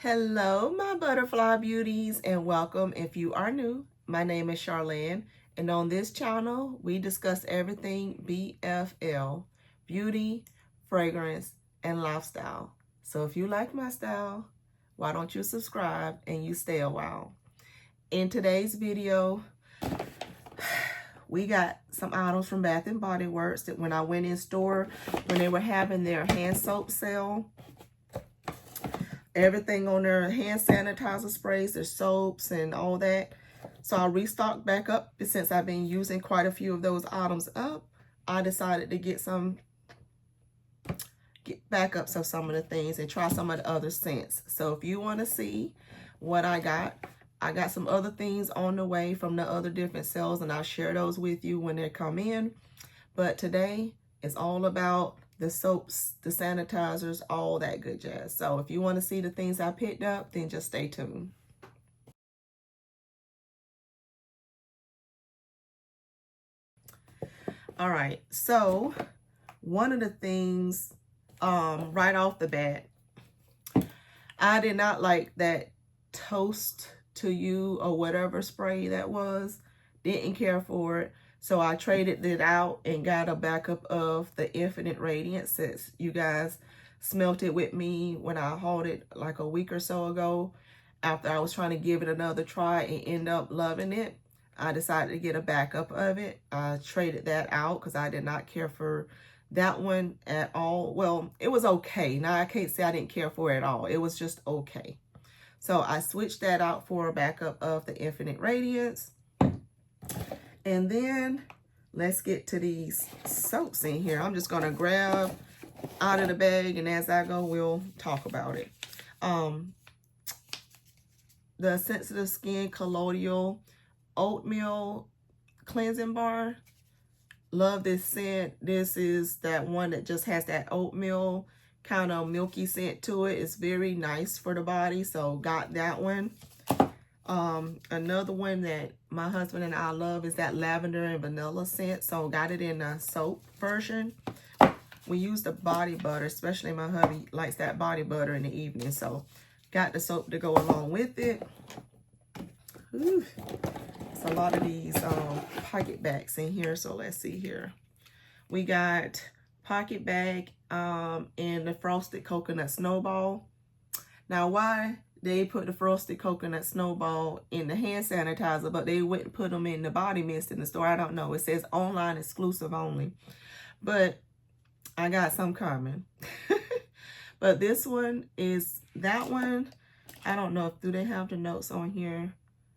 Hello, my butterfly beauties, and welcome if you are new. My name is Charlen, and on this channel, we discuss everything BFL, beauty, fragrance, and lifestyle. So if you like my style, why don't you subscribe and you stay a while. In today's video, we got some items from Bath and Body Works that when I went in store, when they were having their hand soap sale, everything on their hand sanitizer sprays, their soaps and all that. So I restocked back up since I've been using quite a few of those items up. I decided to get backups of some of the things and try some of the other scents. So if you want to see what I got some other things on the way from the other different sales, and I'll share those with you when they come in. But today is all about the soaps, the sanitizers, all that good jazz. So if you want to see the things I picked up, then just stay tuned. All right, so one of the things right off the bat, I did not like that Toast to You or whatever spray that was. Didn't care for it. So I traded it out and got a backup of the Infinite Radiance, since you guys smelt it with me when I hauled it like a week or so ago. After I was trying to give it another try and end up loving it, I decided to get a backup of it. I traded that out because I did not care for that one at all. Well, it was okay. Now I can't say I didn't care for it at all. It was just okay. So I switched that out for a backup of the Infinite Radiance. And then let's get to these soaps in here. I'm just going to grab out of the bag, and as I go, we'll talk about it. The Sensitive Skin Colloidal Oatmeal Cleansing Bar. Love this scent. This is that one that just has that oatmeal kind of milky scent to it. It's very nice for the body, so got that one. Another one that my husband and I love is that lavender and vanilla scent, so got it in a soap version. We use the body butter, especially my hubby likes that body butter in the evening, so got the soap to go along with it. Ooh, it's a lot of these pocket bags in here, so let's see here. We got pocket bag and the Frosted Coconut Snowball. Now, why they put the Frosted Coconut Snowball in the hand sanitizer, but they wouldn't put them in the body mist in the store, I don't know. It says online exclusive only, but I got some coming. But this one is that one. I don't know if do they have the notes on here.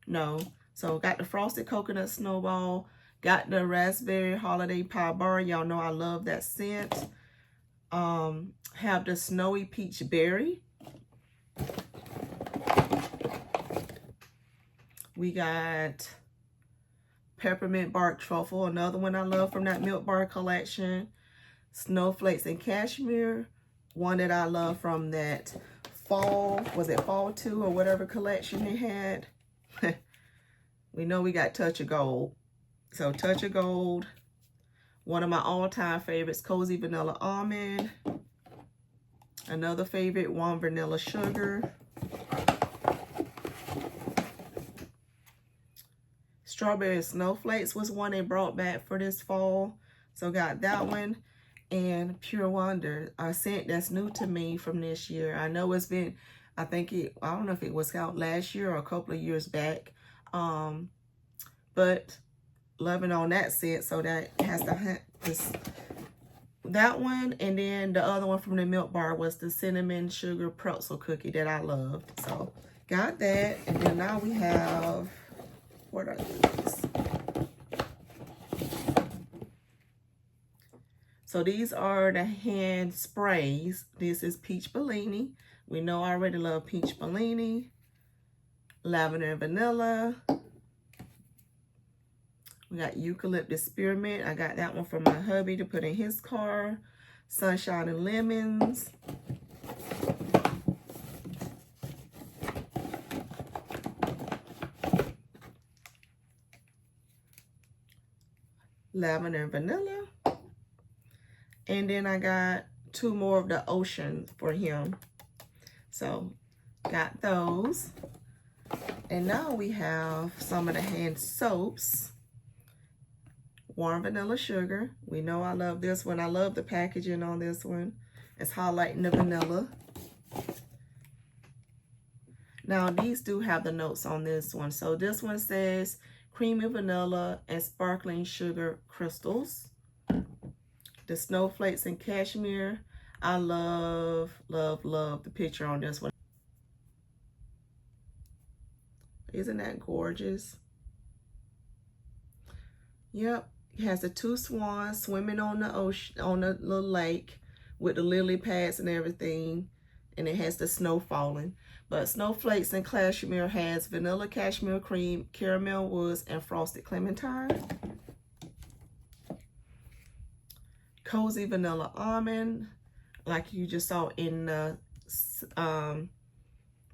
No. So got the Frosted Coconut Snowball, got the Raspberry Holiday Pie Bar. Y'all know I love that scent. Have the Snowy Peach Berry. We got Peppermint Bark Truffle, another one I love from that Milk Bar collection. Snowflakes and Cashmere, one that I love from that fall, was it Fall 2 or whatever collection they had? We know we got Touch of Gold. So Touch of Gold, one of my all-time favorites, Cozy Vanilla Almond. Another favorite, Warm Vanilla Sugar. Strawberry Snowflakes was one they brought back for this fall. So got that one. And Pure Wonder, a scent that's new to me from this year. I know it's been, I don't know if it was out last year or a couple of years back. But loving on that scent, so that has that one, and then the other one from the Milk Bar was the Cinnamon Sugar Pretzel Cookie that I loved. So got that, and then now we have, what are these? So these are the hand sprays. This is Peach Bellini. We know I already love Peach Bellini. Lavender and Vanilla. We got Eucalyptus Spearmint. I got that one from my hubby to put in his car. Sunshine and Lemons. Lavender and Vanilla. And then I got two more of the Ocean for him. So Got those. And now we have some of the hand soaps. Warm vanilla sugar. We know I love this one. I love the packaging on this one. It's highlighting the vanilla. Now these do have the notes on this one. So this one says creamy vanilla and sparkling sugar crystals. The snowflakes and cashmere. I love, love, love the picture on this one. Isn't that gorgeous? Yep. It has the two swans swimming on the ocean, on the little lake with the lily pads and everything. And it has the snow falling. But snowflakes and cashmere has vanilla cashmere cream, caramel woods, and frosted clementine. Cozy vanilla almond, like you just saw in the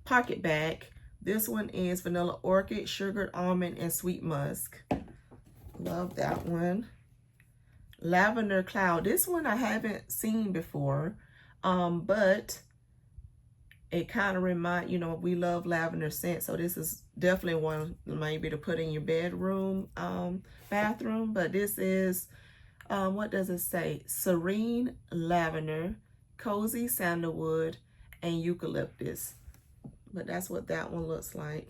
pocket bag. This one is vanilla orchid, sugared almond, and sweet musk. Love that one. Lavender cloud. This one I haven't seen before, but it kind of reminds, you know, we love lavender scent, so this is definitely one maybe to put in your bedroom, bathroom. But this is, what does it say? Serene lavender, cozy sandalwood, and eucalyptus. But that's what that one looks like.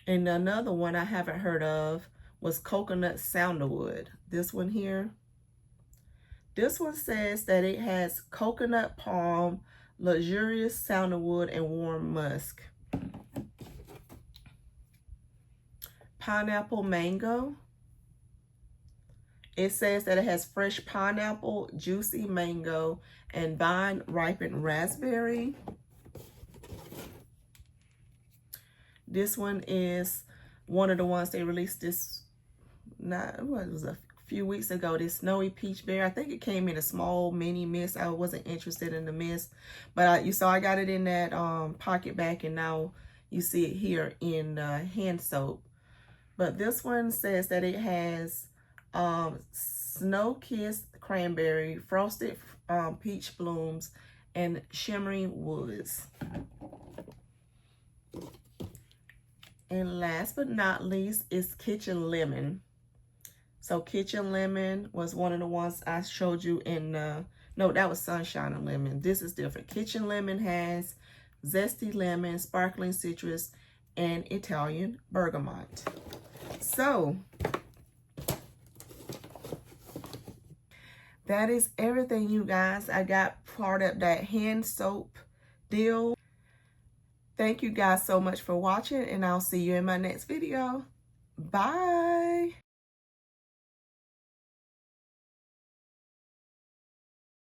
And another one I haven't heard of was coconut sandalwood. This one here. This one says that it has coconut palm, luxurious sandalwood, and warm musk. Pineapple mango. It says that it has fresh pineapple, juicy mango, and vine ripened raspberry. This one is one of the ones they released this, it was a few weeks ago, this snowy peach berry. I think it came in a small mini mist. I wasn't interested in the mist, but you saw I got it in that pocket bag, and now you see it here in hand soap. But this one says that it has snow-kissed cranberry, frosted peach blooms, and shimmering woods. And last but not least is Kitchen Lemon. So Kitchen Lemon was one of the ones I showed you in, no, that was Sunshine and Lemon. This is different. Kitchen Lemon has zesty lemon, sparkling citrus, and Italian bergamot. So that is everything, you guys. I got part of that hand soap deal. Thank you guys so much for watching, and I'll see you in my next video. Bye.